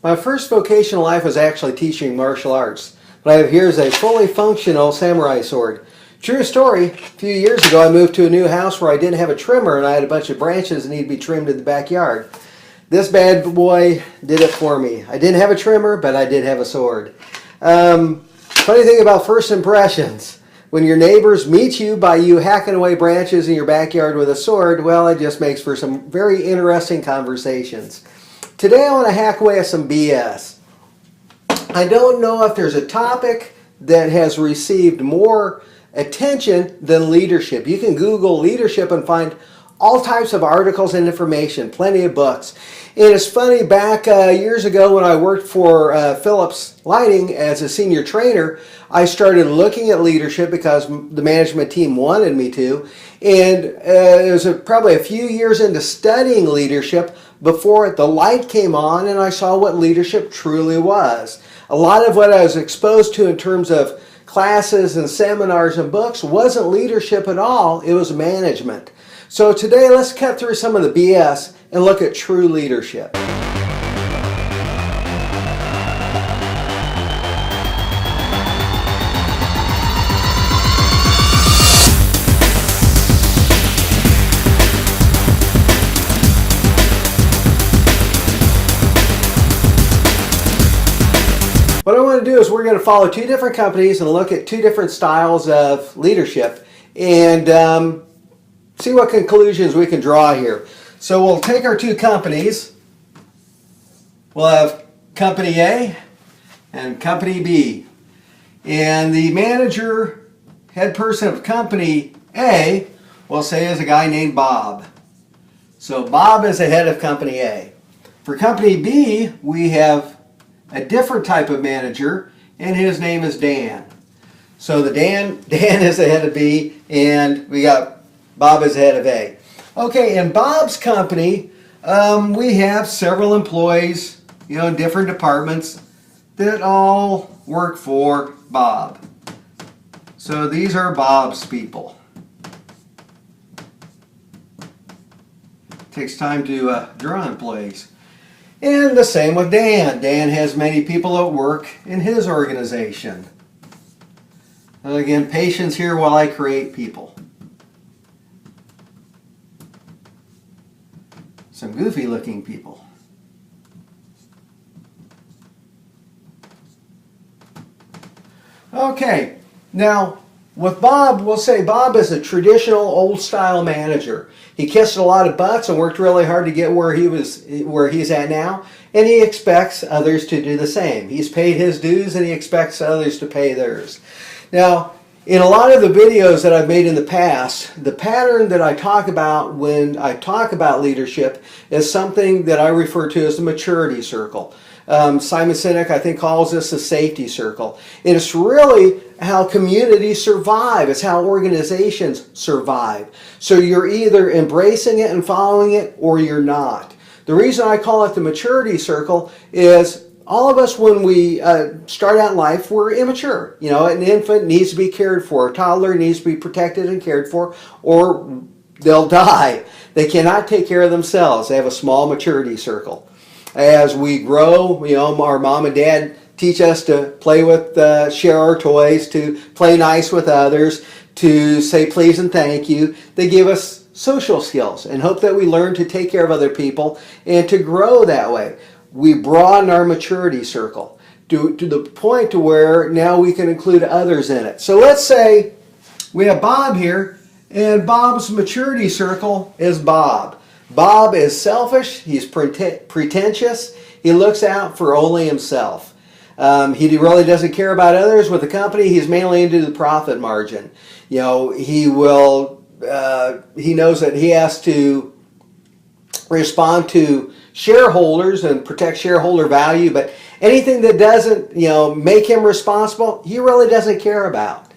My first vocation in life was actually teaching martial arts. What I have here is a fully functional samurai sword. True story, a few years ago I moved to a new house where I didn't have a trimmer and I had a bunch of branches that needed to be trimmed in the backyard. This bad boy did it for me. I didn't have a trimmer, but I did have a sword. Funny thing about first impressions. When your neighbors meet you by you hacking away branches in your backyard with a sword, well, it just makes for some very interesting conversations. Today I want to hack away at some BS. I don't know if there's a topic that has received more attention than leadership. You can Google leadership and find all types of articles and information, plenty of books. And it's funny, back years ago when I worked for Philips Lighting as a senior trainer, I started looking at leadership because the management team wanted me to. And it was probably a few years into studying leadership before the light came on and I saw what leadership truly was. A lot of what I was exposed to in terms of classes and seminars and books wasn't leadership at all, it was management. So today let's cut through some of the BS and look at true leadership. What I want to do is we're going to follow two different companies and look at two different styles of leadership and see what conclusions we can draw here. So we'll take our two companies. We'll have Company A and Company B. And the manager, head person of Company A, we'll say is a guy named Bob. So Bob is the head of Company A. For Company B, we have a different type of manager, and his name is Dan. So Dan is the head of B, and we got Bob is the head of A. Okay, in Bob's company, we have several employees, in different departments that all work for Bob. So these are Bob's people. Takes time to draw employees. And the same with Dan. Dan has many people at work in his organization. And again, patience here while I create people. Some goofy looking people. Okay, now with Bob, we'll say Bob is a traditional old style manager. He kissed a lot of butts and worked really hard to get where he's at now, and he expects others to do the same. He's paid his dues and he expects others to pay theirs. Now, in a lot of the videos that I've made in the past, the pattern that I talk about when I talk about leadership is something that I refer to as the maturity circle. Simon Sinek, I think, calls this the safety circle. And it's really how communities survive. It's how organizations survive. So you're either embracing it and following it, or you're not. The reason I call it the maturity circle is all of us, when we start out in life, we're immature. An infant needs to be cared for. A toddler needs to be protected and cared for, or they'll die. They cannot take care of themselves. They have a small maturity circle. As we grow, our mom and dad teach us to play with, share our toys, to play nice with others, to say please and thank you. They give us social skills and hope that we learn to take care of other people and to grow that way. We broaden our maturity circle to the point to where now we can include others in it. So let's say we have Bob here, and Bob's maturity circle is Bob. Bob is selfish, he's pretentious, he looks out for only himself. He really doesn't care about others. With the company, he's mainly into the profit margin. He knows that he has to respond to shareholders and protect shareholder value, but anything that doesn't, make him responsible, he really doesn't care about.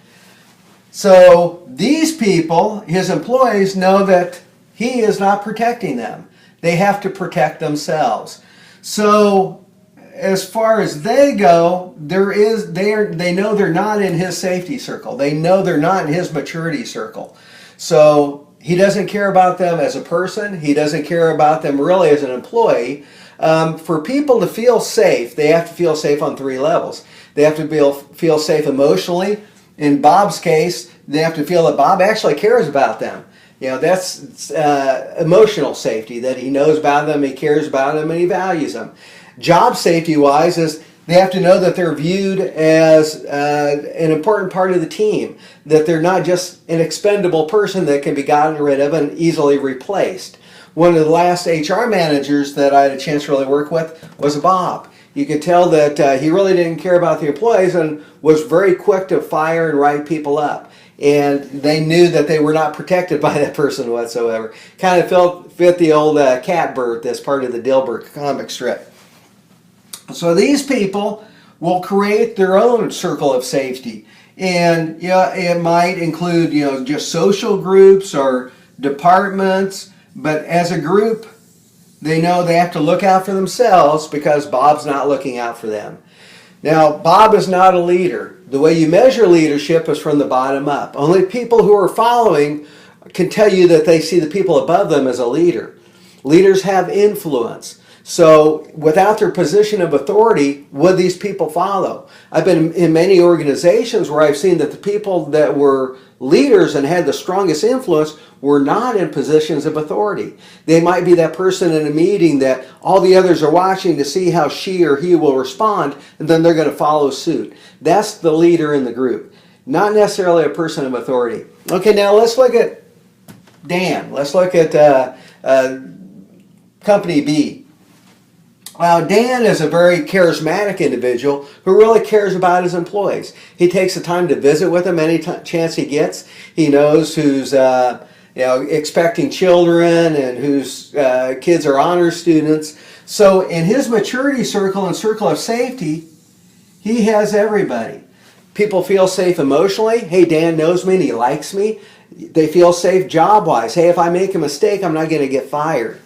So these people, his employees, know that he is not protecting them. They have to protect themselves. So as far as they go, they know they're not in his safety circle. They know they're not in his maturity circle. So he doesn't care about them as a person. He doesn't care about them really as an employee. For people to feel safe, they have to feel safe on three levels. They have to feel safe emotionally. In Bob's case, they have to feel that Bob actually cares about them. That's emotional safety, that he knows about them, he cares about them, and he values them. Job safety-wise is they have to know that they're viewed as an important part of the team, that they're not just an expendable person that can be gotten rid of and easily replaced. One of the last HR managers that I had a chance to really work with was Bob. You could tell that he really didn't care about the employees and was very quick to fire and write people up. And they knew that they were not protected by that person whatsoever. Kind of fit the old Catbird that's part of the Dilbert comic strip. So these people will create their own circle of safety. And it might include just social groups or departments, but as a group, they know they have to look out for themselves because Bob's not looking out for them. Now, Bob is not a leader. The way you measure leadership is from the bottom up. Only people who are following can tell you that they see the people above them as a leader. Leaders have influence. So without their position of authority, would these people follow? I've been in many organizations where I've seen that the people that were leaders and had the strongest influence were not in positions of authority. They might be that person in a meeting that all the others are watching to see how she or he will respond, and then they're going to follow suit. That's the leader in the group, not necessarily a person of authority. Okay, now let's look at Dan. Let's look at Company B. Dan is a very charismatic individual who really cares about his employees. He takes the time to visit with them any chance he gets. He knows who's expecting children and whose kids are honor students. So in his maturity circle and circle of safety, he has everybody. People feel safe emotionally. Hey, Dan knows me and he likes me. They feel safe job-wise. Hey, if I make a mistake, I'm not going to get fired.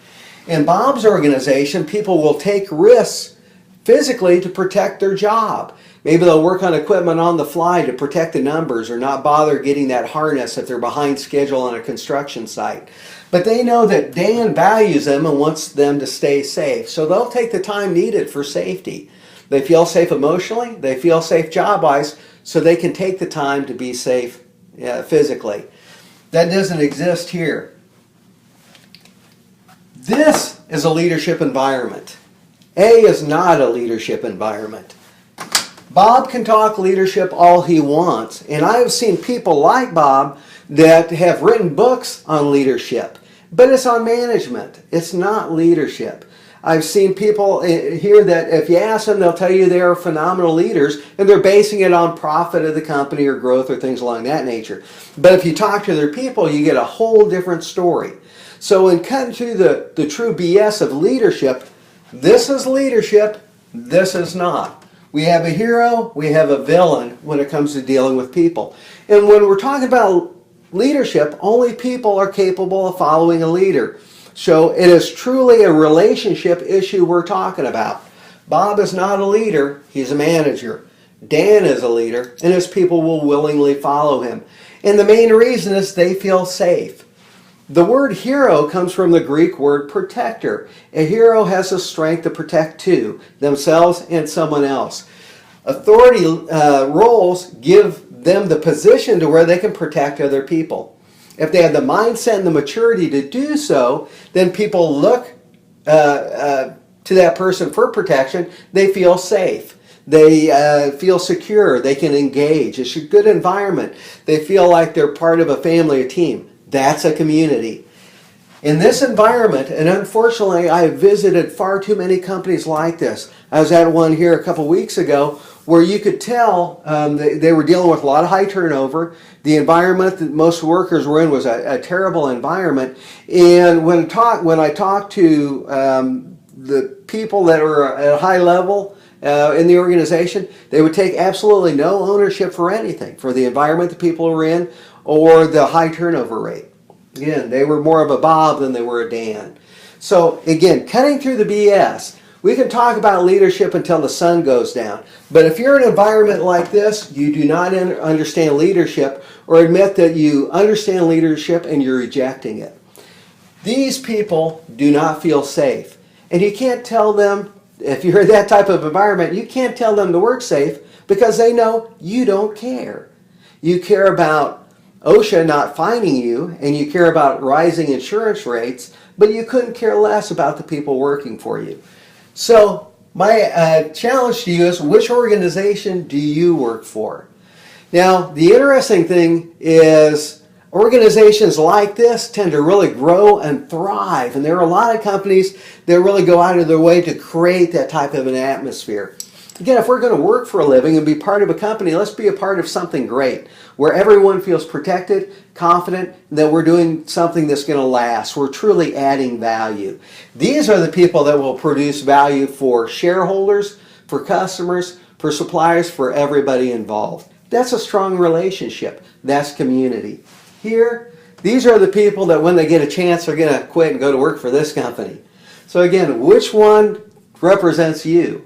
In Bob's organization, people will take risks physically to protect their job. Maybe they'll work on equipment on the fly to protect the numbers or not bother getting that harness if they're behind schedule on a construction site. But they know that Dan values them and wants them to stay safe. So they'll take the time needed for safety. They feel safe emotionally, they feel safe job-wise, so they can take the time to be safe physically. That doesn't exist here. This is a leadership environment. A is not a leadership environment. Bob can talk leadership all he wants, and I have seen people like Bob that have written books on leadership, but it's on management. It's not leadership. I've seen people here that if you ask them, they'll tell you they are phenomenal leaders, and they're basing it on profit of the company or growth or things along that nature. But if you talk to their people, you get a whole different story. So in cutting through the true BS of leadership, this is leadership, this is not. We have a hero, we have a villain when it comes to dealing with people. And when we're talking about leadership, only people are capable of following a leader. So it is truly a relationship issue we're talking about. Bob is not a leader, he's a manager. Dan is a leader, and his people will willingly follow him. And the main reason is they feel safe. The word hero comes from the Greek word protector. A hero has the strength to protect two, themselves and someone else. Authority roles give them the position to where they can protect other people. If they have the mindset and the maturity to do so, then people look to that person for protection. They feel safe. They feel secure. They can engage. It's a good environment. They feel like they're part of a family, a team. That's a community. In this environment, and unfortunately I have visited far too many companies like this. I was at one here a couple weeks ago where you could tell they were dealing with a lot of high turnover. The environment that most workers were in was a terrible environment. And when I talked to the people that were at a high level in the organization, they would take absolutely no ownership for anything, for the environment the people were in, or the high turnover rate. Again, they were more of a Bob than they were a Dan. So again, cutting through the BS, we can talk about leadership until the sun goes down. But if you're in an environment like this, you do not understand leadership or admit that you understand leadership and you're rejecting it. These people do not feel safe. And you can't tell them, if you're in that type of environment, you can't tell them to work safe because they know you don't care. You care about OSHA not fining you, and you care about rising insurance rates, but you couldn't care less about the people working for you. So my challenge to you is, which organization do you work for? Now, the interesting thing is organizations like this tend to really grow and thrive, and there are a lot of companies that really go out of their way to create that type of an atmosphere. Again, if we're going to work for a living and be part of a company, let's be a part of something great, where everyone feels protected, confident, that we're doing something that's going to last. We're truly adding value. These are the people that will produce value for shareholders, for customers, for suppliers, for everybody involved. That's a strong relationship. That's community. Here, these are the people that when they get a chance are going to quit and go to work for this company. So again, which one represents you?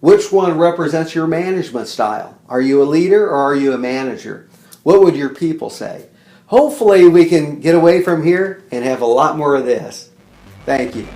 Which one represents your management style? Are you a leader or are you a manager? What would your people say? Hopefully we can get away from here and have a lot more of this. Thank you.